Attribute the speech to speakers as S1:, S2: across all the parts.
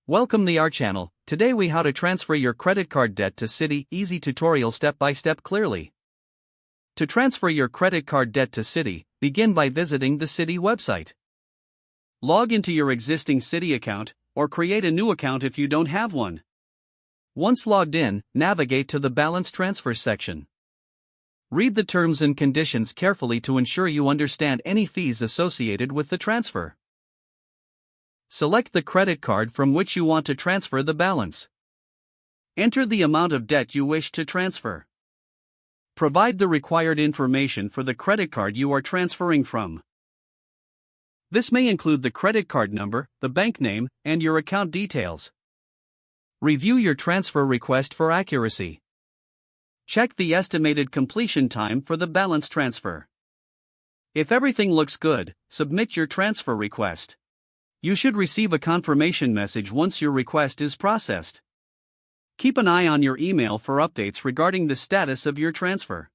S1: Welcome to our channel. Today we how to transfer your credit card debt to Citi. Easy tutorial step by step clearly. To transfer your credit card debt to Citi, begin by visiting the Citi website. Log into your existing Citi account, or create a new account if you don't have one. Once logged in, navigate to the balance transfer section. Read the terms and conditions carefully to ensure you understand any fees associated with the transfer. Select the credit card from which you want to transfer the balance. Enter the amount of debt you wish to transfer. Provide the required information for the credit card you are transferring from. This may include the credit card number, the bank name, and your account details. Review your transfer request for accuracy. Check the estimated completion time for the balance transfer. If everything looks good, submit your transfer request. You should receive a confirmation message once your request is processed. Keep an eye on your email for updates regarding the status of your transfer.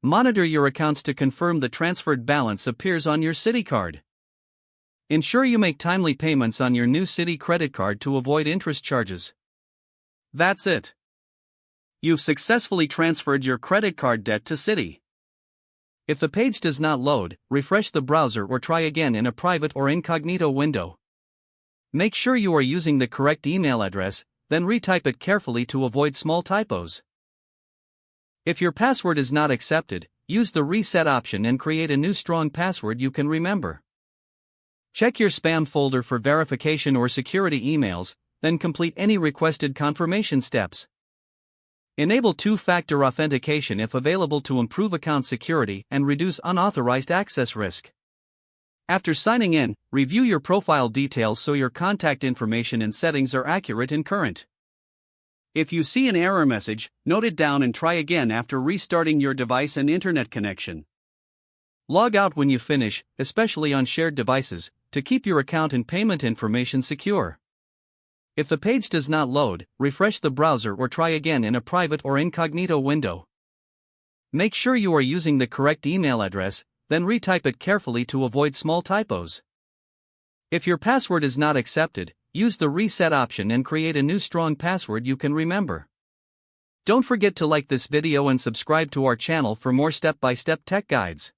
S1: Monitor your accounts to confirm the transferred balance appears on your Citi card. Ensure you make timely payments on your new Citi credit card to avoid interest charges. That's it. You've successfully transferred your credit card debt to Citi. If the page does not load, refresh the browser or try again in a private or incognito window. Make sure you are using the correct email address, then retype it carefully to avoid small typos. If your password is not accepted, use the reset option and create a new strong password you can remember. Check your spam folder for verification or security emails, then complete any requested confirmation steps. Enable two-factor authentication if available to improve account security and reduce unauthorized access risk. After signing in, review your profile details so your contact information and settings are accurate and current. If you see an error message, note it down and try again after restarting your device and internet connection. Log out when you finish, especially on shared devices, to keep your account and payment information secure. If the page does not load, refresh the browser or try again in a private or incognito window. Make sure you are using the correct email address, then retype it carefully to avoid small typos. If your password is not accepted, use the reset option and create a new strong password you can remember. Don't forget to like this video and subscribe to our channel for more step-by-step tech guides.